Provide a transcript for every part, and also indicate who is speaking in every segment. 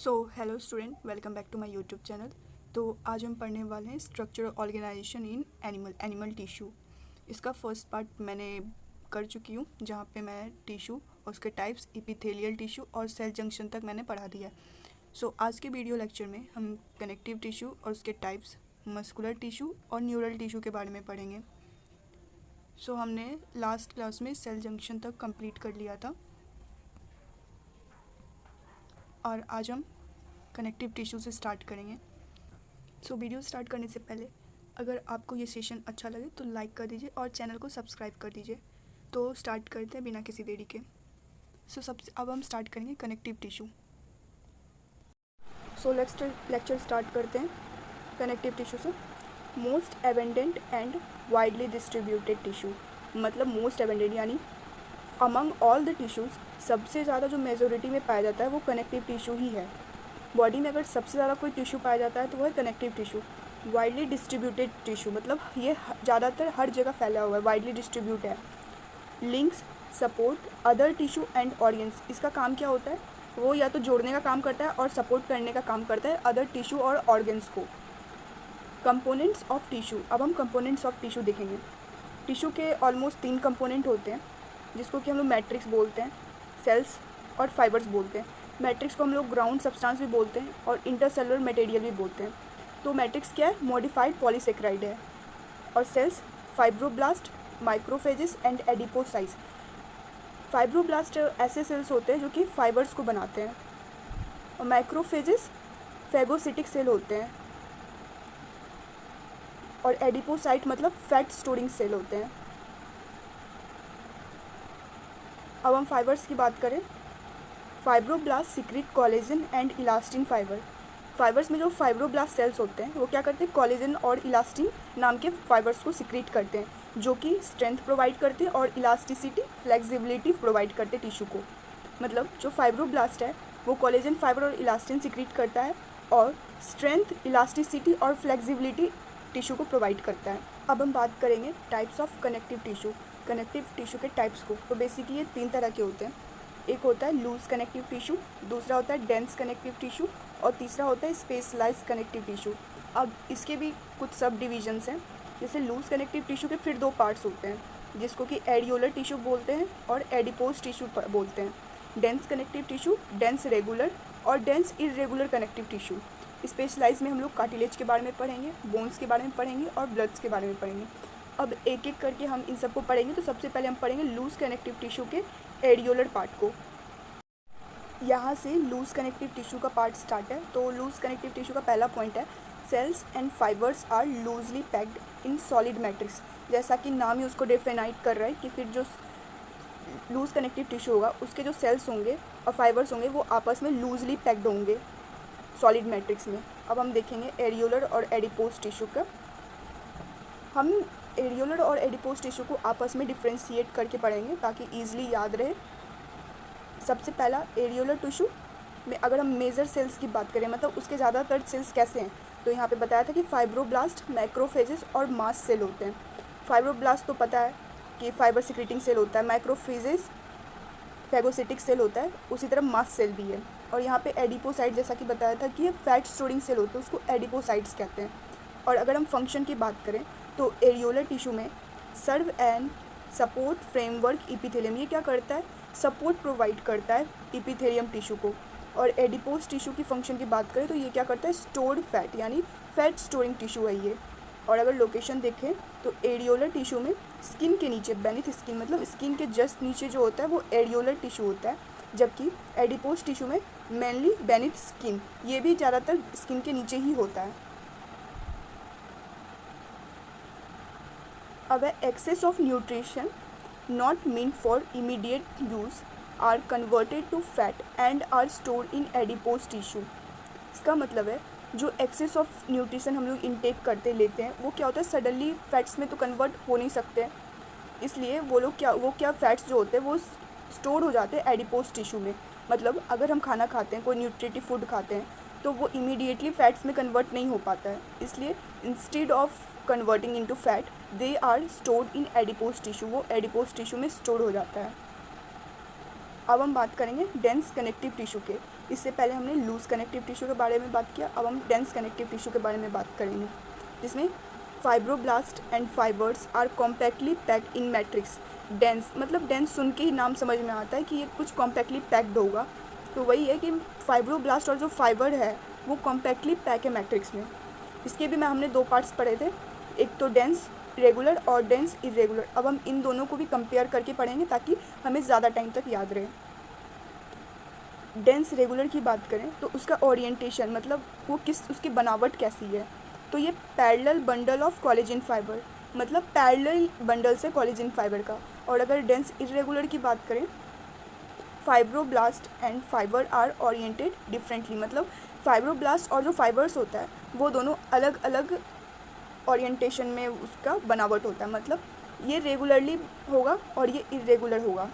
Speaker 1: So hello student, welcome back to my YouTube channel. तो आज हम पढ़ने वाले हैं structure organisation in animal tissue. इसका फर्स्ट पार्ट मैंने कर चुकी हूँ, जहाँ पे मैं टिश्यू और उसके टाइप्स, एपिथेलियल टिश्यू और सेल जंक्शन तक मैंने पढ़ा दिया है। सो आज के वीडियो लेक्चर में हम कनेक्टिव टिश्यू और उसके टाइप्स, मस्कुलर टिश्यू और न्यूरल टिश्यू के बारे में पढ़ेंगे। सो हमने लास्ट क्लास में सेल जंक्शन तक कंप्लीट कर लिया था और आज हम कनेक्टिव टिश्यू से स्टार्ट करेंगे। सो वीडियो स्टार्ट करने से पहले अगर आपको ये सेशन अच्छा लगे तो लाइक कर दीजिए और चैनल को सब्सक्राइब कर दीजिए। तो स्टार्ट करते हैं बिना किसी देरी के। अब हम स्टार्ट करेंगे कनेक्टिव टिश्यू। सो लेक्चर स्टार्ट करते हैं कनेक्टिव टिश्यू से। Most abundant and widely distributed tissue, मतलब मोस्ट एबेंडेंट यानी अमंग ऑल द टिश्यूज़ सबसे ज़्यादा जो मेजोरिटी में पाया जाता है वो कनेक्टिव टिश्यू ही है। बॉडी में अगर सबसे ज़्यादा कोई टिश्यू पाया जाता है तो वो है connective tissue. Widely distributed tissue मतलब ये ज़्यादातर हर जगह फैला हुआ है, वाइडली डिस्ट्रीब्यूट है। Links support other tissue and organs, इसका काम क्या होता है? वो या तो जोड़ने का काम करता है और सपोर्ट करने का काम करता है अदर टिश्यू और ऑर्गन्स को। कंपोनेंट्स ऑफ टिश्यू, अब हम कंपोनेंट्स ऑफ टिश्यू देखेंगे। टिश्यू के ऑलमोस्ट 3 कंपोनेंट होते हैं, जिसको कि हम लोग मैट्रिक्स बोलते हैं, सेल्स और फाइबर्स बोलते हैं। मैट्रिक्स को हम लोग ग्राउंड सब्सटेंस भी बोलते हैं और इंटरसेलुलर मटेरियल भी बोलते हैं। तो मैट्रिक्स क्या है? मॉडिफाइड पॉलीसेक्राइड है। और cells fibroblast, macrophages and adipocytes. Fibroblast ऐसे सेल्स होते हैं जो कि फाइबर्स को बनाते हैं, और माइक्रोफेजेस फेगोसिटिक सेल होते हैं, और एडिपोसाइट मतलब फैट स्टोरिंग सेल होते हैं। अब हम फाइबर्स की बात करें। Fibroblast secrete collagen and elastin fibre. Fibres में जो फाइब्रोब्लास्ट सेल्स होते हैं वो क्या करते हैं? कोलेजन और इलास्टिन नाम के फाइबर्स को सिक्रीट करते हैं, जो कि स्ट्रेंथ प्रोवाइड करते हैं और इलास्टिसिटी, फ्लेक्सिबिलिटी प्रोवाइड करते हैं टिश्यू को। मतलब जो फाइब्रोब्लास्ट है वो कोलेजन फाइबर और इलास्टिन सिक्रीट करता है और स्ट्रेंथ, इलास्टिसिटी और फ्लेक्सिबिलिटी टिश्यू को प्रोवाइड करता है। अब हम बात करेंगे types of connective tissue. Connective tissue के टाइप्स को, तो बेसिकली ये 3 तरह के होते हैं। एक होता है लूज कनेक्टिव टिश्यू, दूसरा होता है डेंस कनेक्टिव टिश्यू और तीसरा होता है स्पेशलाइज्ड कनेक्टिव टिश्यू। अब इसके भी कुछ सब डिविजन्स हैं। जैसे लूज कनेक्टिव टिश्यू के फिर 2 पार्ट्स होते हैं, जिसको कि एडियोलर टिश्यू बोलते हैं और एडिपोज टिश्यू बोलते हैं। Dense connective tissue, dense regular और dense irregular connective tissue. Specialise में हम लोग कार्टिलेज के बारे में पढ़ेंगे, बोन्स के बारे में पढ़ेंगे और ब्लड्स के बारे में पढ़ेंगे। अब एक एक करके हम इन सबको पढ़ेंगे। तो सबसे पहले हम पढ़ेंगे लूज कनेक्टिव टिश्यू के एडियोलर पार्ट को। यहाँ से लूज कनेक्टिव टिश्यू का पार्ट स्टार्ट है। तो लूज कनेक्टिव टिश्यू का पहला पॉइंट है cells and fibres are loosely packed in solid matrix. जैसा कि नाम ही उसको डिफाइनाइट कर रहा है कि फिर जो लूज कनेक्टिव टिश्यू होगा उसके जो सेल्स होंगे और फाइबर्स होंगे वो आपस में लूजली पैक्ड होंगे सॉलिड मैट्रिक्स में। अब हम देखेंगे एडियोलर और एडिपोज टिश्यू का। हम एडियोलर और एडिपोज टिश्यू को आपस में डिफ्रेंशिएट करके पढ़ेंगे ताकि ईजिली याद रहे। सबसे पहला एडियोलर टिश्यू में अगर हम मेजर सेल्स की बात करें, मतलब उसके ज़्यादातर सेल्स कैसे हैं, तो यहाँ पे बताया था कि फाइब्रोब्लास्ट, मैक्रोफेजेस और मास सेल होते हैं। फाइब्रोब्लास्ट तो पता है कि फाइबर सिक्रीटिंग सेल होता है, माइक्रोफेजेस फेगोसिटिक सेल होता है, उसी तरह मास सेल भी है। और यहाँ पे एडिपोसाइट जैसा कि बताया था कि ये फैट स्टोरिंग सेल होते हैं, उसको एडिपोसाइट्स कहते हैं। और अगर हम फंक्शन की बात करें तो एडियोलर टिश्यू में serve and support framework epithelium, ये क्या करता है? सपोर्ट प्रोवाइड करता है इपिथेलियम टिश्यू को। और एडिपोज टिश्यू की फंक्शन की बात करें तो ये क्या करता है? स्टोर्ड फैट यानी फैट स्टोरिंग टिश्यू है ये। और अगर लोकेशन देखें तो एडियोलर टिश्यू में स्किन के नीचे, बेनिथ स्किन मतलब स्किन के जस्ट नीचे जो होता है वो एडियोलर टिश्यू होता है, जबकि एडिपोज टिश्यू में मेनली बेनिथ स्किन, ये भी ज़्यादातर स्किन के नीचे ही होता है। अब है excess of nutrition not mean for immediate use are converted to fat and are stored in adipose tissue. इसका मतलब है जो एक्सेस ऑफ न्यूट्रिशन हम लोग इनटेक करते लेते हैं वो क्या होता है? सडनली फैट्स में तो कन्वर्ट हो नहीं सकते, इसलिए वो क्या फैट्स जो होते हैं वो स्टोर हो जाते हैं एडिपोज टिश्यू में। मतलब अगर हम खाना खाते हैं, कोई न्यूट्रिटिव फूड खाते हैं, तो वो इमीडिएटली फैट्स में कन्वर्ट नहीं हो पाता है, इसलिए instead of converting into fat they are stored in adipose tissue, वो एडिपोज टिश्यू में स्टोर हो जाता है। अब हम बात करेंगे डेंस कनेक्टिव टिश्यू के। इससे पहले हमने लूज कनेक्टिव टिश्यू के बारे में बात किया, अब हम डेंस कनेक्टिव टिश्यू के बारे में बात करेंगे, जिसमें fibroblast and fibres are compactly packed in matrix. Dense मतलब डेंस सुन के ही नाम समझ में आता है कि ये कुछ कॉम्पैक्टली पैक्ड होगा, तो वही है कि फाइब्रोब्लास्ट और जो फाइबर है वो कॉम्पैक्टली पैक है मैट्रिक्स में। इसके भी हमने दो पार्ट्स पढ़े थे, एक तो डेंस रेगुलर और डेंस इरेगुलर। अब हम इन दोनों को भी कंपेयर करके पढ़ेंगे ताकि हमें ज़्यादा टाइम तक याद रहे। डेंस रेगुलर की बात करें तो उसका ओरिएंटेशन मतलब वो उसकी बनावट कैसी है, तो ये parallel bundle of collagen fibre, मतलब पैरेलल बंडल से कोलेजन फाइबर का। और अगर डेंस इरेगुलर की बात करें, fibroblast and fibre are oriented differently, मतलब फाइब्रोब्लास्ट और जो फाइबर्स होता है वो दोनों अलग अलग ओरिएंटेशन में उसका बनावट होता है, मतलब ये रेगुलरली होगा और ये इरेगुलर होगा।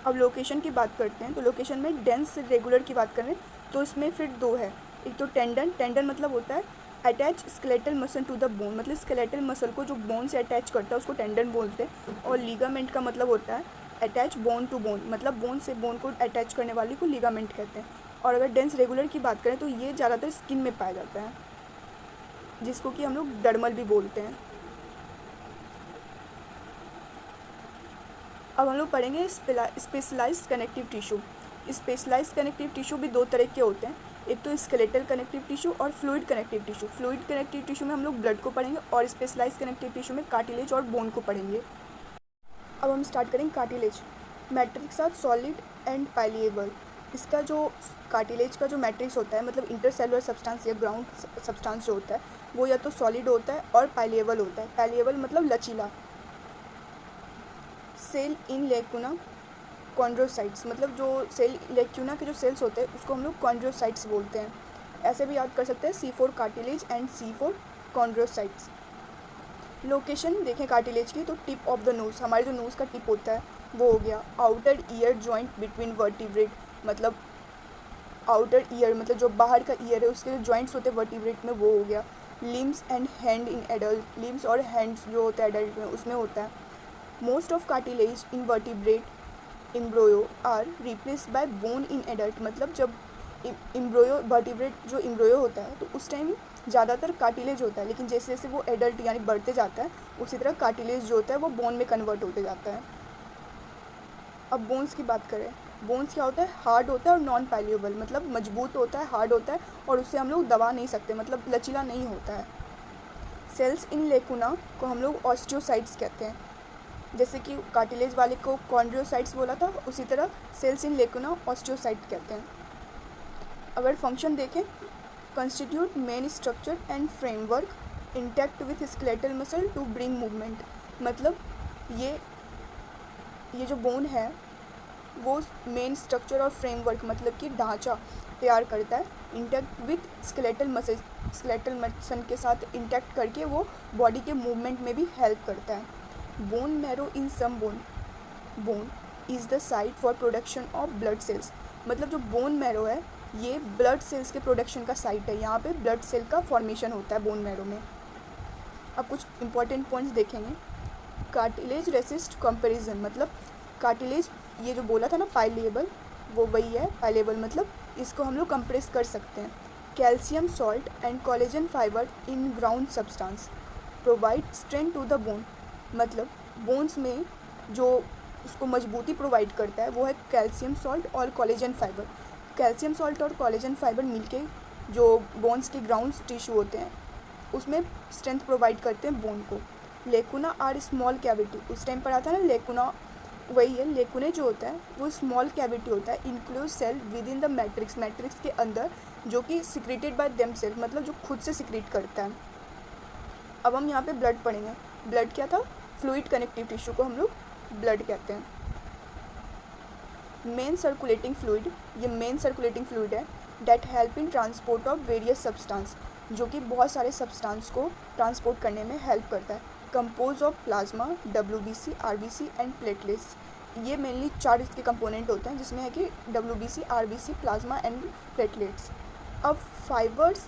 Speaker 1: अब लोकेशन की बात करते हैं, तो लोकेशन में डेंस रेगुलर की बात करें तो इसमें फिर दो है, एक तो टेंडन मतलब होता है attach skeletal muscle to the bone, मतलब स्केलेटल मसल को जो बोन से अटैच करता है उसको टेंडन बोलते हैं। और लिगामेंट का मतलब होता है अटैच बोन टू बोन, मतलब बोन से बोन को अटैच करने वाली को लिगामेंट कहते हैं। और अगर डेंस रेगुलर की बात करें तो ये ज़्यादातर स्किन में पाया जाता है, जिसको कि हम लोग डर्मल भी बोलते हैं। अब हम लोग पढ़ेंगे specialised connective tissue. Specialised connective tissue भी दो तरह के होते हैं, एक तो स्केलेटल कनेक्टिव टिश्यू और fluid connective tissue. Fluid connective tissue में हम लोग ब्लड को पढ़ेंगे और स्पेशलाइज्ड कनेक्टिव टिश्यू में कार्टिलेज और बोन को पढ़ेंगे। अब हम स्टार्ट करेंगे cartilage. Matrix are solid and pliable. इसका जो कार्टिलेज का जो मैट्रिक्स होता है, मतलब इंटरसेलुलर सब्सटेंस या ग्राउंड सब्सटेंस जो होता है वो या तो सॉलिड होता है और पाइलिएबल होता है। पाइलिएबल मतलब लचीला। सेल इन लेकुना कॉन्ड्रोसाइट्स, मतलब जो सेल लेक्यूना के जो सेल्स होते हैं उसको हम लोग कॉन्ड्रोसाइट्स बोलते हैं। ऐसे भी याद कर सकते हैं C4 cartilage and C4 chondrocytes. Location देखें कार्टिलेज की तो टिप ऑफ द नोज़, हमारे जो नोज़ का टिप होता है वो हो गया। Outer ear joint between vertebrate, मतलब आउटर ईयर मतलब जो बाहर का ईयर है उसके जो जॉइंट्स होते हैं वर्टिब्रेट में वो हो गया। Limbs and hand in adult, limbs और हैंड्स जो होता है एडल्ट में उसमें होता है। Most of cartilage in vertebrate embryo are replaced by bone in adult, मतलब जब एम्ब्रोयो वर्टिब्रेट जो एम्ब्रोयो होता है तो उस टाइम ज़्यादातर कार्टिलेज होता है, लेकिन जैसे जैसे वो एडल्ट यानी बढ़ते जाता है उसी तरह कार्टिलेज जो होता है वो बोन में कन्वर्ट होते जाता है। अब बोन्स की बात करें, बोन्स क्या होता है, हार्ड होता है और नॉन पाइलिएबल, मतलब मजबूत होता है, हार्ड होता है और उससे हम लोग दबा नहीं सकते, मतलब लचीला नहीं होता है। सेल्स इन लेकुना को हम लोग ऑस्टियोसाइट्स कहते हैं, जैसे कि कार्टिलेज वाले को कॉन्ड्रोसाइट्स बोला था, उसी तरह सेल्स इन लेकुना ऑस्टियोसाइट कहते हैं। अगर फंक्शन देखें, constitute main structure and framework intact with skeletal muscle to bring movement, मतलब ये जो बोन है वो मेन स्ट्रक्चर और फ्रेमवर्क मतलब कि ढांचा तैयार करता है इंटैक्ट विथ स्केलेटल मसल के साथ इंटैक्ट करके वो बॉडी के मूवमेंट में भी हेल्प करता है। Bone marrow in some bone is the site for production of blood cells, मतलब जो बोन मैरो है ये ब्लड सेल्स के प्रोडक्शन का साइट है, यहाँ पे ब्लड सेल का फॉर्मेशन होता है बोन मैरो में। अब कुछ इंपॉर्टेंट पॉइंट्स देखेंगे। कार्टिलेज रेसिस्ट कंपैरिजन, मतलब कार्टिलेज ये जो बोला था ना पाइलिएबल, वो वही है पाइलिएबल, मतलब इसको हम लोग कंप्रेस कर सकते हैं। Calcium salt and collagen fibre in ground substance provide strength to the bone, मतलब बोन्स में जो उसको मजबूती प्रोवाइड करता है वो है कैल्शियम सॉल्ट और कोलेजन फाइबर। कैल्शियम सॉल्ट और कोलेजन फाइबर मिलके जो बोन्स के ग्राउंड टिश्यू होते हैं उसमें स्ट्रेंथ प्रोवाइड करते हैं बोन को। लेकुना आर स्मॉल कैविटी, उस टाइम पर आता है ना लेकुना, वही है। लेकुने जो होता है वो स्मॉल कैविटी होता है include cell within the matrix, matrix के अंदर, जो कि सिक्रेटेड बाय देम सेल, मतलब जो खुद से सिक्रेट करता है। अब हम यहाँ पे ब्लड पढ़ेंगे। ब्लड क्या था, फ्लूइड कनेक्टिव टिश्यू को हम लोग ब्लड कहते हैं। मेन सर्कुलेटिंग फ्लूइड, ये मेन सर्कुलेटिंग फ्लूइड है that help in transport of various substance, जो कि बहुत सारे सब्सटेंस को ट्रांसपोर्ट करने में हेल्प करता है। Compose of plasma, WBC, RBC and platelets, ये मेनली 4 इसके कंपोनेंट होते हैं, जिसमें है कि WBC, RBC, plasma and platelets. अब fibres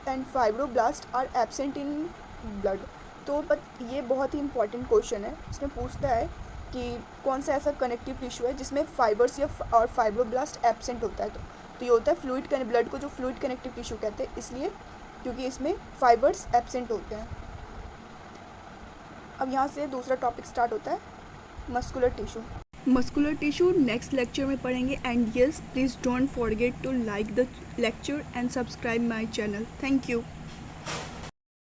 Speaker 1: and fibroblast are absent in blood, तो बट ये बहुत ही इंपॉर्टेंट क्वेश्चन है। इसमें पूछता है कि कौन सा ऐसा कनेक्टिव टिश्यू है जिसमें फाइबर्स या और फाइब्रोब्लास्ट एब्सेंट होता है। तो ये होता है फ्लूइड, ब्लड को जो फ्लूइड कनेक्टिव टिश्यू कहते हैं, इसलिए क्योंकि इसमें फाइबर्स एब्सेंट होते हैं। अब यहाँ से दूसरा टॉपिक स्टार्ट होता है, muscular tissue. Muscular tissue next lecture में पढ़ेंगे। And yes, please don't forget to like the lecture and subscribe my channel. Thank you.